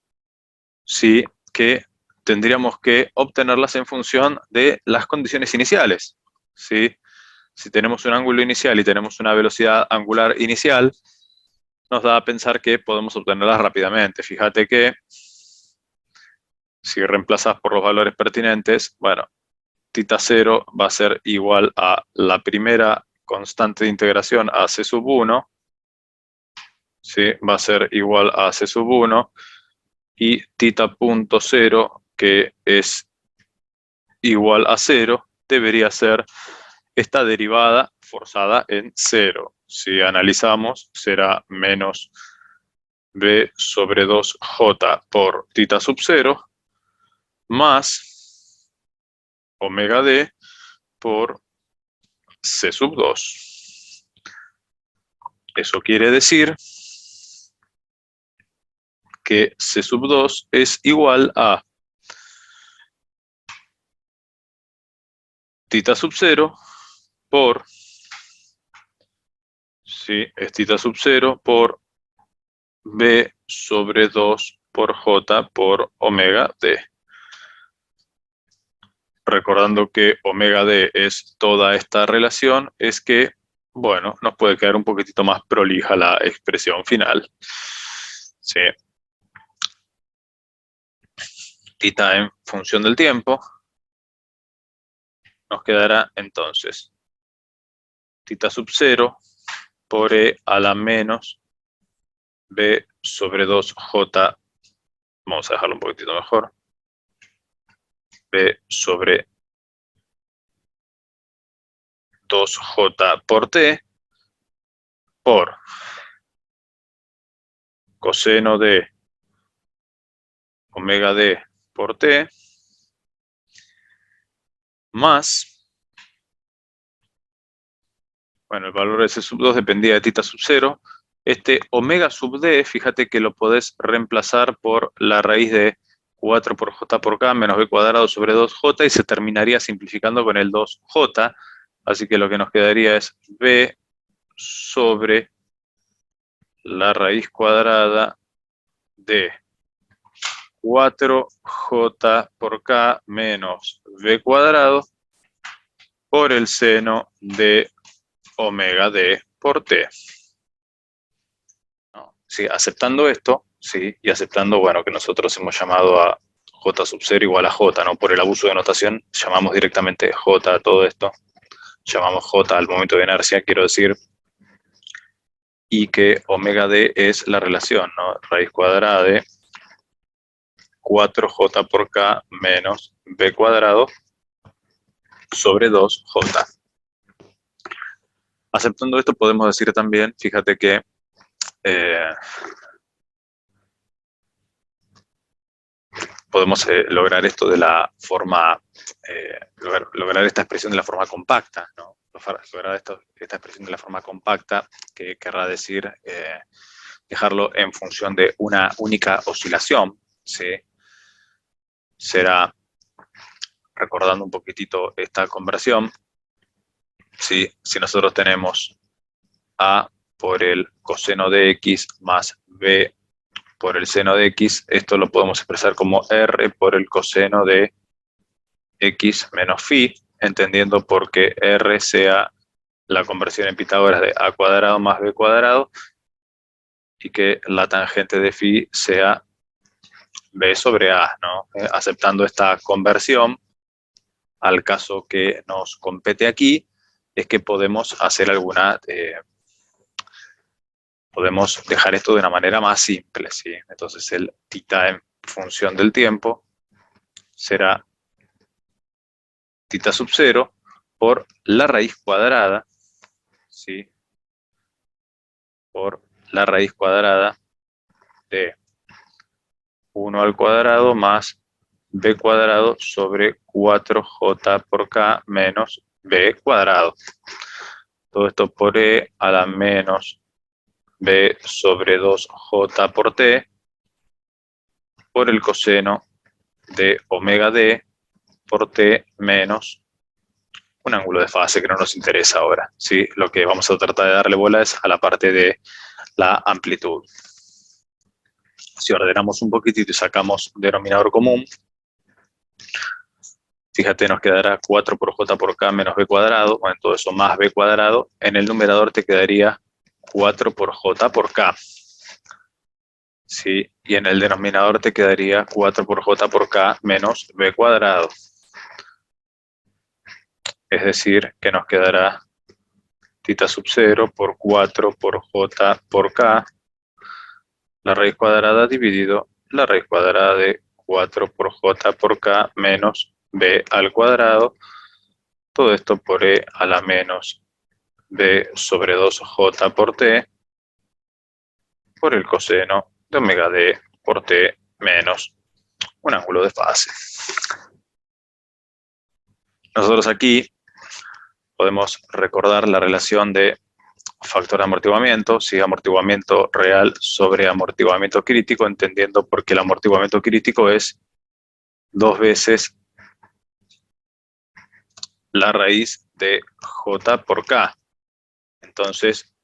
¿sí? Que tendríamos que obtenerlas en función de las condiciones iniciales, ¿sí? Si tenemos un ángulo inicial y tenemos una velocidad angular inicial, nos da a pensar que podemos obtenerlas rápidamente. Fíjate que si reemplazas por los valores pertinentes, bueno, θ 0 va a ser igual a la primera constante de integración a C sub 1, ¿sí? Va a ser igual a C sub 1, y θ punto 0, que es igual a 0, debería ser esta derivada forzada en 0. Si analizamos, será menos b sobre 2j por θ sub 0 más omega d por c sub 2. Eso quiere decir que c sub 2 es igual a θ sub 0 por, sí, es θ sub 0 por b sobre 2 por j por omega d. Recordando que omega d es toda esta relación, es que, bueno, nos puede quedar un poquitito más prolija la expresión final. Sí. Θ en función del tiempo, nos quedará entonces θ sub 0 por e a la menos b sobre 2j, vamos a dejarlo un poquitito mejor, b sobre 2j por t por coseno de omega d por t más, bueno, el valor de C sub 2 dependía de θ sub 0, este omega sub d, fíjate que lo podés reemplazar por la raíz de 4 por j por k menos b cuadrado sobre 2j, y se terminaría simplificando con el 2j, así que lo que nos quedaría es b sobre la raíz cuadrada de 4j por k menos b cuadrado por el seno de omega d por t. ¿No? Sí, aceptando esto, sí, y aceptando, bueno, que nosotros hemos llamado a j sub 0 igual a j, ¿no? Por el abuso de notación, llamamos directamente j a todo esto. Llamamos j al momento de inercia, quiero decir, y que omega d es la relación, ¿no? Raíz cuadrada de 4j por k menos b cuadrado sobre 2j. Aceptando esto podemos decir también, fíjate que podemos lograr esto de la forma, lograr esta expresión de la forma compacta, ¿no? Lograr esta expresión de la forma compacta, que querrá decir dejarlo en función de una única oscilación, ¿sí? Será, recordando un poquitito esta conversión, ¿sí? Si nosotros tenemos a por el coseno de x más b por el seno de x, esto lo podemos expresar como r por el coseno de x menos phi, entendiendo por qué r sea la conversión en Pitágoras de a cuadrado más b cuadrado, y que la tangente de phi sea b sobre a, ¿no? Aceptando esta conversión, al caso que nos compete aquí, es que podemos hacer podemos dejar esto de una manera más simple, ¿sí? Entonces el θ en función del tiempo será θ sub 0 por la raíz cuadrada, ¿sí? Por la raíz cuadrada de 1 al cuadrado más b cuadrado sobre 4j por k menos b cuadrado. Todo esto por e a la menos b sobre 2j por t por el coseno de omega d por t menos un ángulo de fase que no nos interesa ahora, ¿sí? Lo que vamos a tratar de darle bola es a la parte de la amplitud. Si ordenamos un poquitito y sacamos denominador común, fíjate, nos quedará 4 por j por k menos b cuadrado, bueno, todo eso más b cuadrado. En el numerador te quedaría 4 por j por k. ¿Sí? Y en el denominador te quedaría 4 por j por k menos b cuadrado. Es decir, que nos quedará θ sub 0 por 4 por j por k, la raíz cuadrada dividido la raíz cuadrada de 4 por j por k menos b al cuadrado. Todo esto por e a la menos b sobre 2j por t por el coseno de omega d por t menos un ángulo de fase. Nosotros aquí podemos recordar la relación de factor de amortiguamiento, ¿sí? Amortiguamiento real sobre amortiguamiento crítico, entendiendo por qué el amortiguamiento crítico es 2 veces la raíz de j por k. Entonces,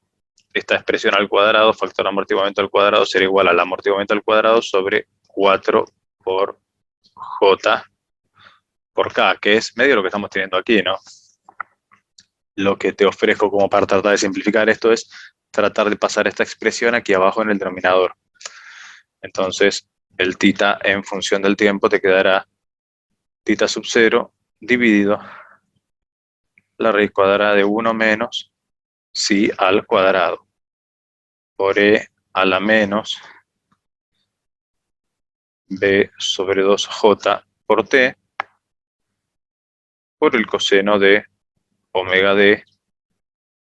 esta expresión al cuadrado, factor de amortiguamiento al cuadrado, será igual al amortiguamiento al cuadrado sobre 4 por j por k, que es medio lo que estamos teniendo aquí, ¿no? Lo que te ofrezco como para tratar de simplificar esto es tratar de pasar esta expresión aquí abajo en el denominador. Entonces, el θ en función del tiempo te quedará θ sub 0 dividido la raíz cuadrada de 1 menos psi al cuadrado por e a la menos b sobre 2j por t por el coseno de omega d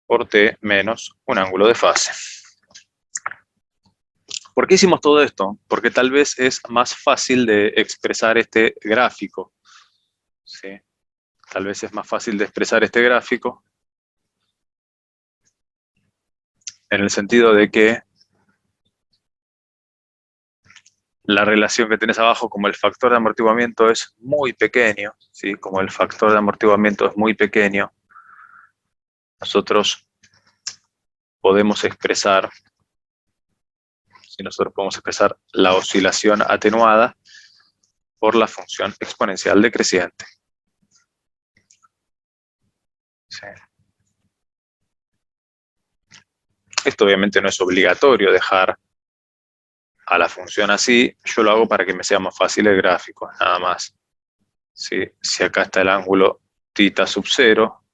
por t menos un ángulo de fase. ¿Por qué hicimos todo esto? Porque tal vez es más fácil de expresar este gráfico, ¿sí? Tal vez es más fácil de expresar este gráfico en el sentido de que la relación que tenés abajo, como el factor de amortiguamiento es muy pequeño, ¿sí? Como el factor de amortiguamiento es muy pequeño, nosotros podemos expresar, si nosotros podemos expresar la oscilación atenuada por la función exponencial decreciente. ¿Sí? Esto obviamente no es obligatorio dejar a la función así, yo lo hago para que me sea más fácil el gráfico, nada más. ¿Sí? Si acá está el ángulo θ sub 0,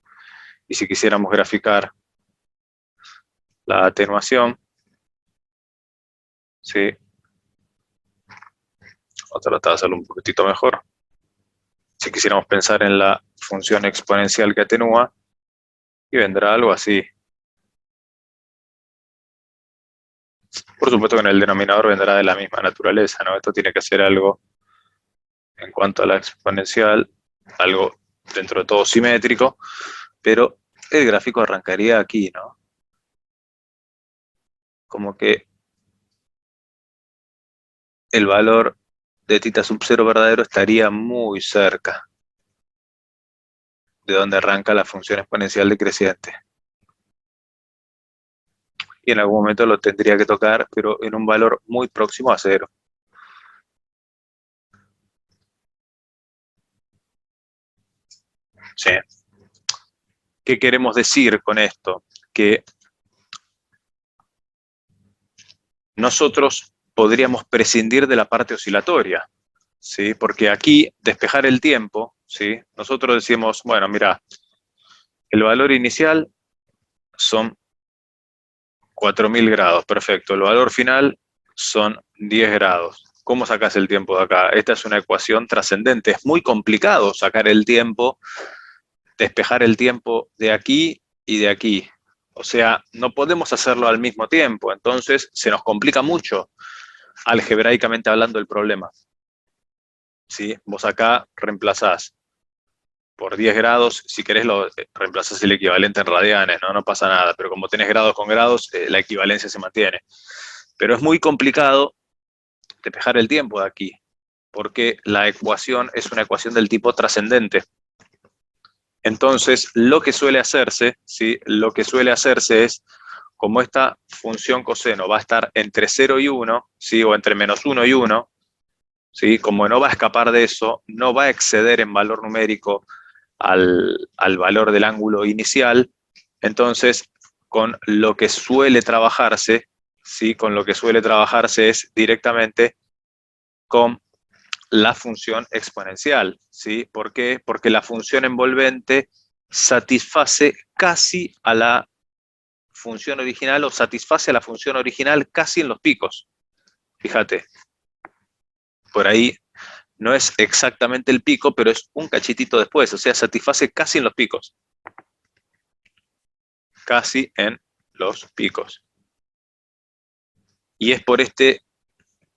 y si quisiéramos graficar la atenuación, ¿sí? Vamos a tratar de hacerlo un poquitito mejor. Si quisiéramos pensar en la función exponencial que atenúa, y vendrá algo así. Por supuesto que en el denominador vendrá de la misma naturaleza, ¿no? Esto tiene que ser algo en cuanto a la exponencial, algo dentro de todo simétrico, pero el gráfico arrancaría aquí, ¿no? Como que el valor de θ sub 0 verdadero estaría muy cerca de donde arranca la función exponencial decreciente. Y en algún momento lo tendría que tocar, pero en un valor muy próximo a 0. ¿Sí? ¿Qué queremos decir con esto? Que nosotros podríamos prescindir de la parte oscilatoria, ¿sí? Porque aquí, despejar el tiempo, ¿sí? Nosotros decimos, bueno, mira, el valor inicial son 4000 grados, perfecto. El valor final son 10 grados. ¿Cómo sacas el tiempo de acá? Esta es una ecuación trascendente. Es muy complicado sacar el tiempo, despejar el tiempo de aquí y de aquí. O sea, no podemos hacerlo al mismo tiempo. Entonces, se nos complica mucho, algebraicamente hablando, el problema. ¿Sí? Vos acá reemplazás por 10 grados, si querés lo reemplazás el equivalente en radianes, ¿no? No pasa nada, pero como tenés grados con grados, la equivalencia se mantiene. Pero es muy complicado despejar el tiempo de aquí, porque la ecuación es una ecuación del tipo trascendente. Entonces, lo que suele hacerse, ¿sí? Lo que suele hacerse es, como esta función coseno va a estar entre 0 y 1, ¿sí? O entre -1 y 1, ¿sí? Como no va a escapar de eso, no va a exceder en valor numérico al valor del ángulo inicial, entonces con lo que suele trabajarse, ¿sí? Con lo que suele trabajarse es directamente con la función exponencial, ¿sí? ¿Por qué? Porque la función envolvente satisface casi a la función original o satisface a la función original casi en los picos. Fíjate, por ahí no es exactamente el pico, pero es un cachitito después, o sea, satisface casi en los picos. Casi en los picos. Y es por este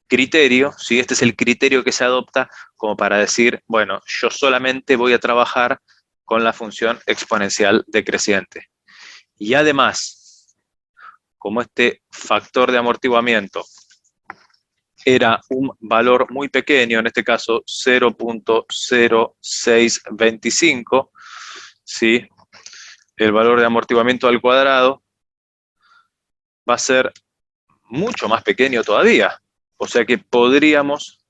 criterio, ¿sí? Este es el criterio que se adopta como para decir, bueno, yo solamente voy a trabajar con la función exponencial decreciente. Y además, como este factor de amortiguamiento era un valor muy pequeño, en este caso 0.0625, ¿sí? El valor de amortiguamiento al cuadrado va a ser mucho más pequeño todavía. O sea que podríamos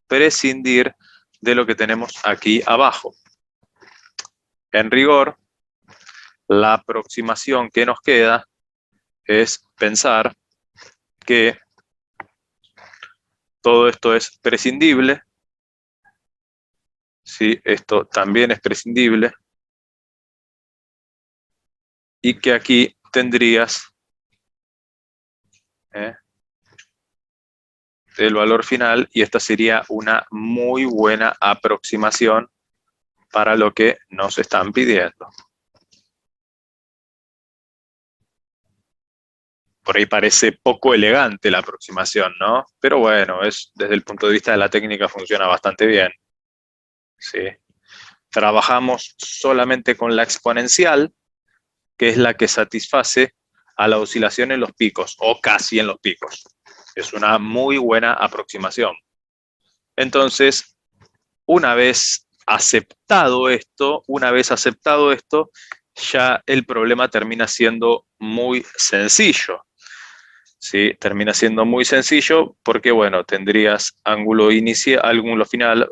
prescindir de lo que tenemos aquí abajo. En rigor, la aproximación que nos queda es pensar que todo esto es prescindible. Sí, esto también es prescindible. Y que aquí tendrías el valor final, y esta sería una muy buena aproximación para lo que nos están pidiendo. Por ahí parece poco elegante la aproximación, ¿no? Pero bueno, desde el punto de vista de la técnica funciona bastante bien. ¿Sí? Trabajamos solamente con la exponencial, que es la que satisface a la oscilación en los picos, o casi en los picos. Es una muy buena aproximación. Entonces, una vez aceptado esto, ya el problema termina siendo muy sencillo. ¿Sí? Termina siendo muy sencillo porque, bueno, tendrías ángulo final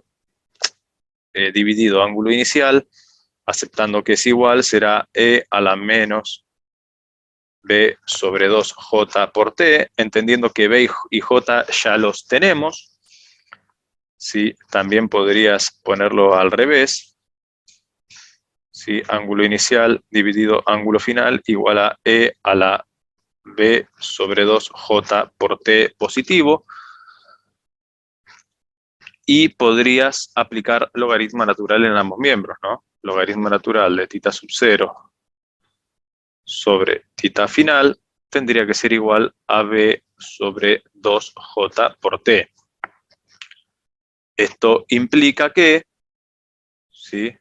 dividido ángulo inicial, aceptando que es igual, será E a la menos B sobre 2J por T, entendiendo que B y J ya los tenemos. ¿Sí? También podrías ponerlo al revés. ¿Sí? Ángulo inicial dividido ángulo final igual a E a la B sobre 2J por T positivo. Y podrías aplicar logaritmo natural en ambos miembros, ¿no? Logaritmo natural de θ sub 0 sobre θ final tendría que ser igual a B sobre 2J por T. Esto implica que, ¿sí?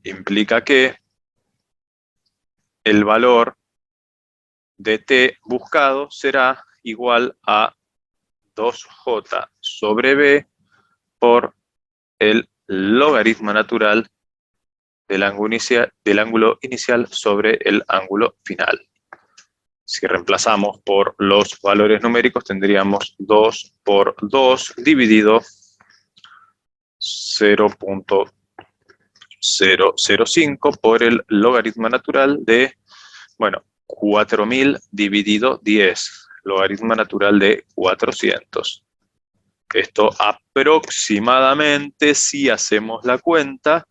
Implica que el valor de T buscado será igual a 2J sobre B por el logaritmo natural del ángulo inicial sobre el ángulo final. Si reemplazamos por los valores numéricos, tendríamos 2 por 2 dividido 0.005 por el logaritmo natural de, bueno, 4000 dividido 10, logaritmo natural de 400. Esto aproximadamente, si hacemos la cuenta,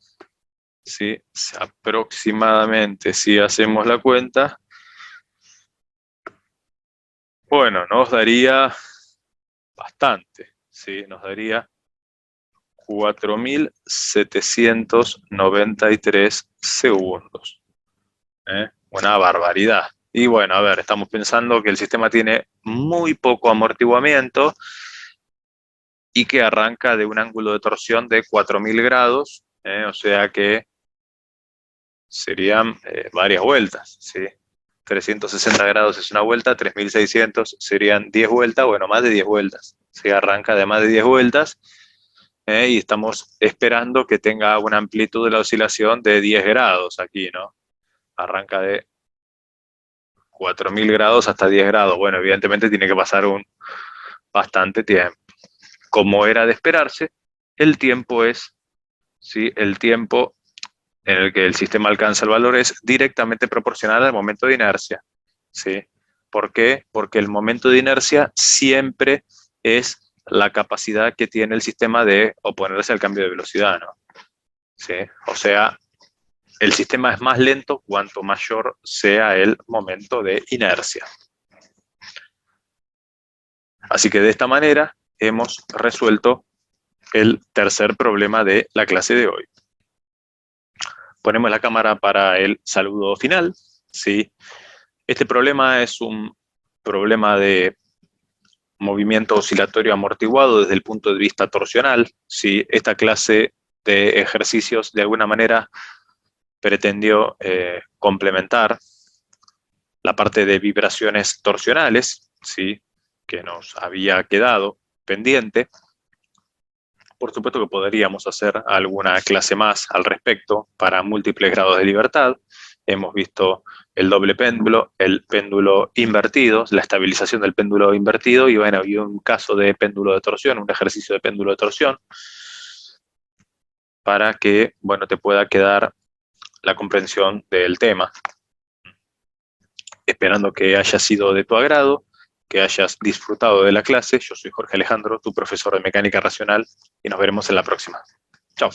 ¿sí? Aproximadamente, si hacemos la cuenta, bueno, nos daría bastante, ¿sí? Nos daría 4793 segundos. Una barbaridad. Y bueno, a ver, estamos pensando que el sistema tiene muy poco amortiguamiento y que arranca de un ángulo de torsión de 4000 grados, o sea que serían varias vueltas, ¿sí? 360 grados es una vuelta, 3600 serían 10 vueltas, bueno, más de 10 vueltas. Se arranca de más de 10 vueltas y estamos esperando que tenga una amplitud de la oscilación de 10 grados aquí, ¿no? Arranca de 4000 grados hasta 10 grados. Bueno, evidentemente tiene que pasar un bastante tiempo. Como era de esperarse, el tiempo es, ¿sí? El tiempo en el que el sistema alcanza el valor es directamente proporcional al momento de inercia, ¿sí? ¿Por qué? Porque el momento de inercia siempre es la capacidad que tiene el sistema de oponerse al cambio de velocidad, ¿no? ¿Sí? O sea, el sistema es más lento cuanto mayor sea el momento de inercia. Así que de esta manera hemos resuelto el tercer problema de la clase de hoy. Ponemos la cámara para el saludo final, ¿sí? Este problema es un problema de movimiento oscilatorio amortiguado desde el punto de vista torsional, ¿sí? Esta clase de ejercicios de alguna manera pretendió complementar la parte de vibraciones torsionales, ¿sí? Que nos había quedado pendiente. Por supuesto que podríamos hacer alguna clase más al respecto para múltiples grados de libertad. Hemos visto el doble péndulo, el péndulo invertido, la estabilización del péndulo invertido y bueno, y un caso de péndulo de torsión, un ejercicio de péndulo de torsión, para que, bueno, te pueda quedar la comprensión del tema. Esperando que haya sido de tu agrado, que hayas disfrutado de la clase. Yo soy Jorge Alejandro, tu profesor de Mecánica Racional, y nos veremos en la próxima. Chao.